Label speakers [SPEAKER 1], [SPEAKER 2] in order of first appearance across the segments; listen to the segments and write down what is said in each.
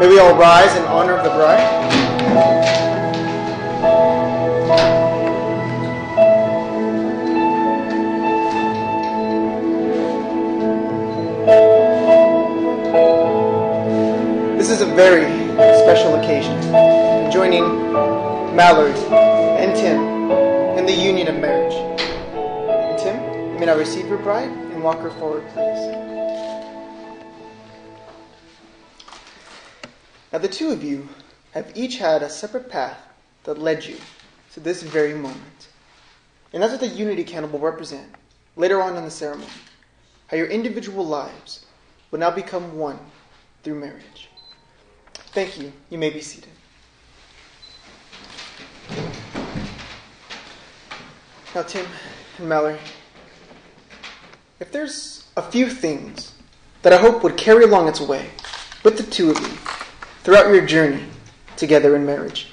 [SPEAKER 1] May we all rise in honor of the bride. This is a very special occasion, joining Mallory and Tim in the union of marriage. And Tim, you may now receive your bride and walk her forward, please. Now the two of you have each had a separate path that led you to this very moment. And that's what the unity candle will represent later on in the ceremony. How your individual lives will now become one through marriage. Thank you. You may be seated. Now, Tim and Mallory, if there's a few things that I hope would carry along its way with the two of you throughout your journey together in marriage,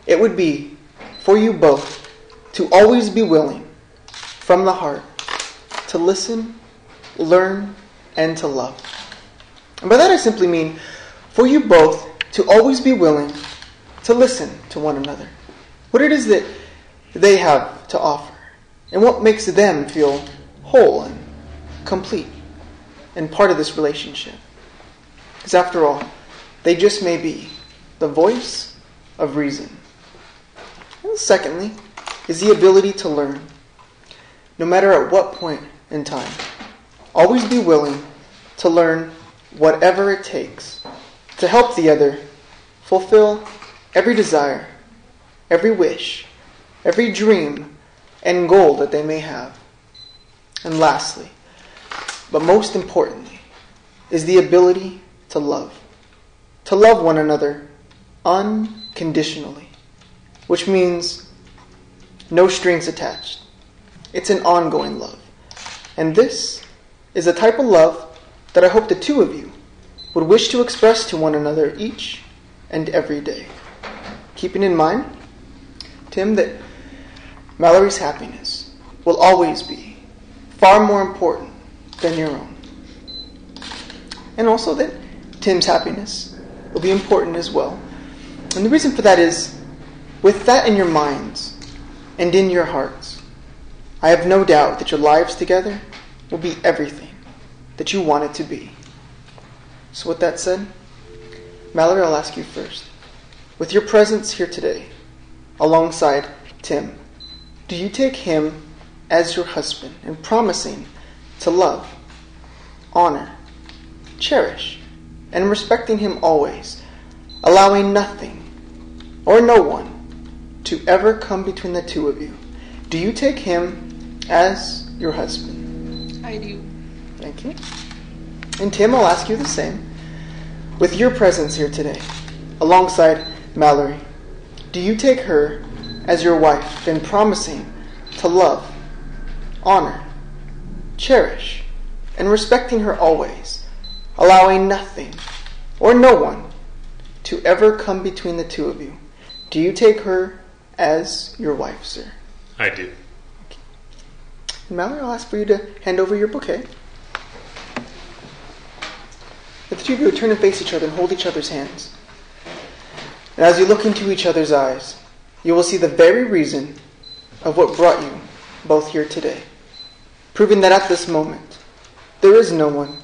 [SPEAKER 1] it would be for you both to always be willing, from the heart, to listen, learn, and to love. And by that I simply mean for you both to always be willing to listen to one another. What it is that they have to offer, and what makes them feel whole and complete and part of this relationship. Because after all, they just may be the voice of reason. And secondly, is the ability to learn. No matter at what point in time, always be willing to learn whatever it takes to help the other fulfill every desire, every wish, every dream and goal that they may have. And lastly, but most importantly, is the ability to love. To love one another unconditionally, which means no strings attached. It's an ongoing love. And this is a type of love that I hope the two of you would wish to express to one another each and every day. Keeping in mind, Tim, that Mallory's happiness will always be far more important than your own. And also that Tim's happiness will be important as well. And the reason for that is, with that in your minds and in your hearts, I have no doubt that your lives together will be everything that you want it to be. So with that said, Mallory, I'll ask you first. With your presence here today, alongside Tim, do you take him as your husband and promising to love, honor, cherish, and respecting him always, allowing nothing or no one to ever come between the two of you? Do you take him as your husband?
[SPEAKER 2] I do.
[SPEAKER 1] Thank you. And Tim, I'll ask you the same. With your presence here today, alongside Mallory, do you take her as your wife and promising to love, honor, cherish, and respecting her always, allowing nothing or no one to ever come between the two of you? Do you take her as your wife, sir?
[SPEAKER 3] I do.
[SPEAKER 1] Okay. And Mallory, I'll ask for you to hand over your bouquet. The two of you turn and face each other and hold each other's hands. And as you look into each other's eyes, you will see the very reason of what brought you both here today, proving that at this moment, there is no one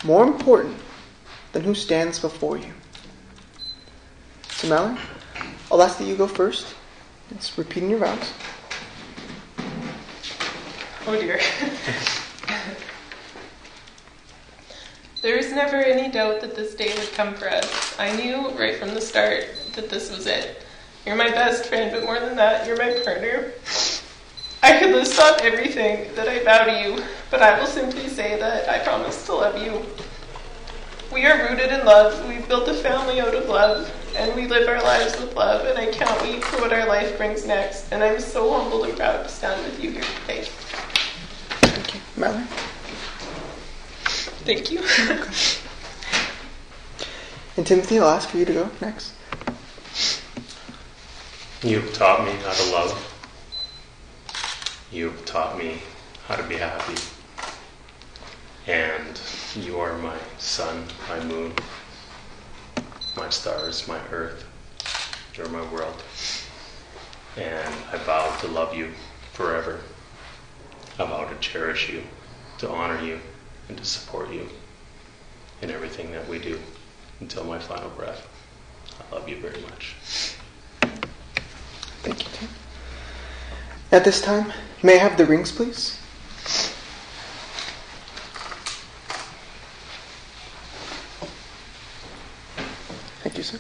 [SPEAKER 1] more important than who stands before you. So Mallory, I'll ask that you go first. It's repeating your vows.
[SPEAKER 2] Oh dear. There was never any doubt that this day would come for us. I knew right from the start that this was it. You're my best friend, but more than that, you're my partner. I could list off everything that I vow to you, but I will simply say that I promise to love you. We are rooted in love. We've built a family out of love, and we live our lives with love, and I can't wait for what our life brings next. And I'm so humbled and proud to stand with you here today.
[SPEAKER 1] Thank you. Mallory?
[SPEAKER 2] Thank you.
[SPEAKER 1] And Timothy, I'll ask for you to go next.
[SPEAKER 3] You've taught me how to love. You've taught me how to be happy. And you are my sun, my moon. my stars, my earth. You're my world. And I vow to love you forever. I vow to cherish you, to honor you, and to support you in everything that we do until my final breath. I love you very much.
[SPEAKER 1] Thank you, Tim. At this time, may I have the rings, please? Thank you, sir.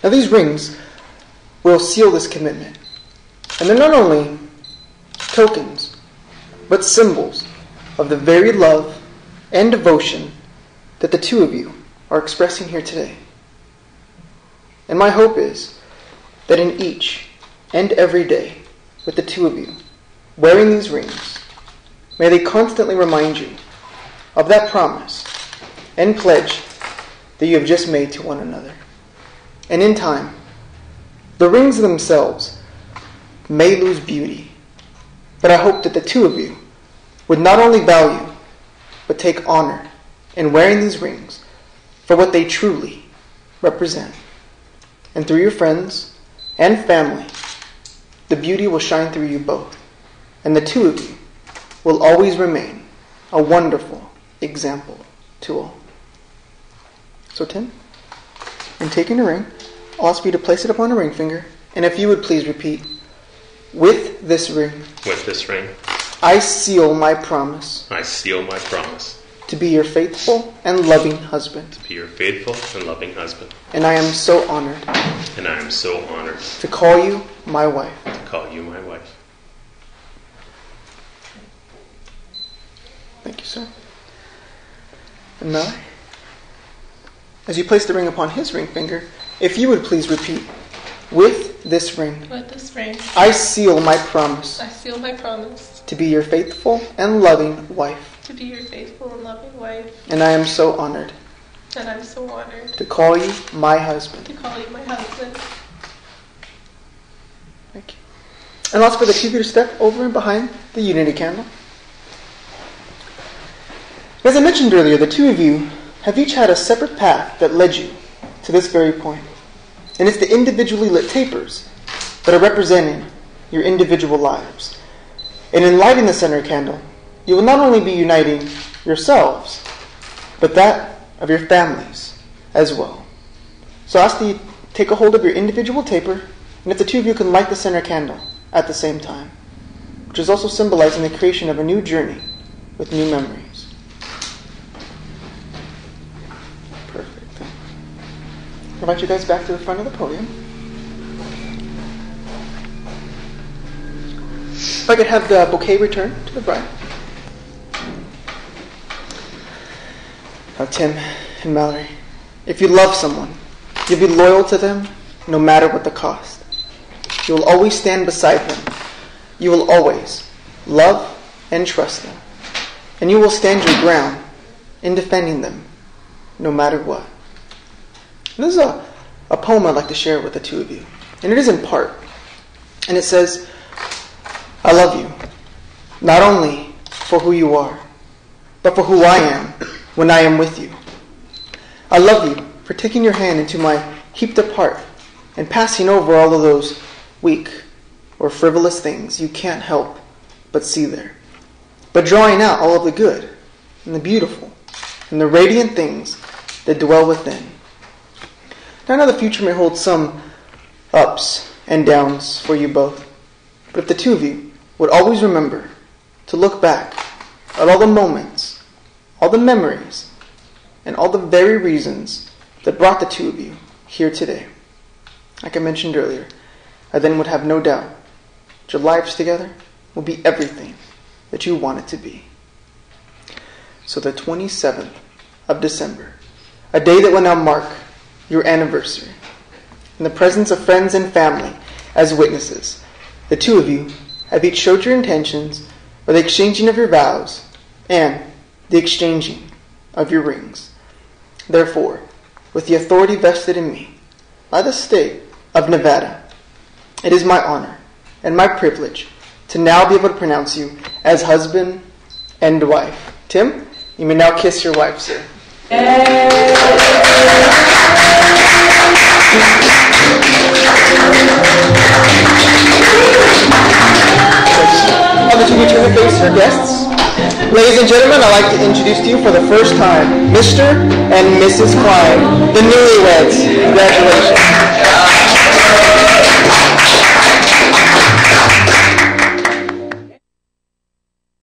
[SPEAKER 1] Now these rings will seal this commitment. And they're not only tokens, but symbols of the very love and devotion that the two of you are expressing here today. And my hope is that in each and every day with the two of you wearing these rings, may they constantly remind you of that promise and pledge that you have just made to one another. And in time, the rings themselves may lose beauty, but I hope that the two of you would not only value, but take honor in wearing these rings for what they truly represent. And through your friends and family, the beauty will shine through you both, and the two of you will always remain a wonderful example to all. So Tim, in taking the ring, I'll ask you to place it upon a ring finger, and if you would please repeat, with this ring,
[SPEAKER 3] With this ring,
[SPEAKER 1] I seal my promise
[SPEAKER 3] I seal my promise
[SPEAKER 1] to be your faithful and loving husband,
[SPEAKER 3] to be your faithful and loving husband.
[SPEAKER 1] and I am so honored
[SPEAKER 3] And I am so honored
[SPEAKER 1] to call you my wife.
[SPEAKER 3] to call you my wife.
[SPEAKER 1] Thank you, sir. And Mallory, as you place the ring upon his ring finger, if you would please repeat, with this ring,
[SPEAKER 2] With this ring,
[SPEAKER 1] I seal my promise
[SPEAKER 2] I seal my promise
[SPEAKER 1] to be your faithful and loving wife,
[SPEAKER 2] to be your faithful and loving wife,
[SPEAKER 1] and I am so honored
[SPEAKER 2] and I'm so honored
[SPEAKER 1] to call you my husband.
[SPEAKER 2] to call you my husband.
[SPEAKER 1] Thank you. And I'll ask for the two of you to step over and behind the unity candle. As I mentioned earlier, the two of you have each had a separate path that led you to this very point. And it's the individually lit tapers that are representing your individual lives. And in lighting the center candle, you will not only be uniting yourselves, but that of your families as well. So I ask that you take a hold of your individual taper, and if the two of you can light the center candle at the same time, which is also symbolizing the creation of a new journey with new memories. Perfect. I'll invite you guys back to the front of the podium. If I could have the bouquet returned to the bride. Now, Tim and Mallory, if you love someone, you'll be loyal to them no matter what the cost. You will always stand beside them. You will always love and trust them. And you will stand your ground in defending them no matter what. And this is a poem I'd like to share with the two of you. And it is in part. And it says, I love you, not only for who you are, but for who I am when I am with you. I love you for taking your hand into my heaped up heart and passing over all of those weak or frivolous things you can't help but see there, but drawing out all of the good and the beautiful and the radiant things that dwell within. Now I know the future may hold some ups and downs for you both, but if the two of you would always remember to look back at all the moments, all the memories, and all the very reasons that brought the two of you here today. Like I mentioned earlier, I then would have no doubt that your lives together will be everything that you want it to be. So the 27th of December, a day that will now mark your anniversary, in the presence of friends and family as witnesses, the two of you have each showed your intentions for the exchanging of your vows and the exchanging of your rings. Therefore, with the authority vested in me by the state of Nevada, it is my honor and my privilege to now be able to pronounce you as husband and wife. Tim, you may now kiss your wife, sir. Other two return the face her guests. Ladies and gentlemen, I'd like to introduce to you for the first time, Mr. and Mrs. Klein, the newlyweds. Congratulations.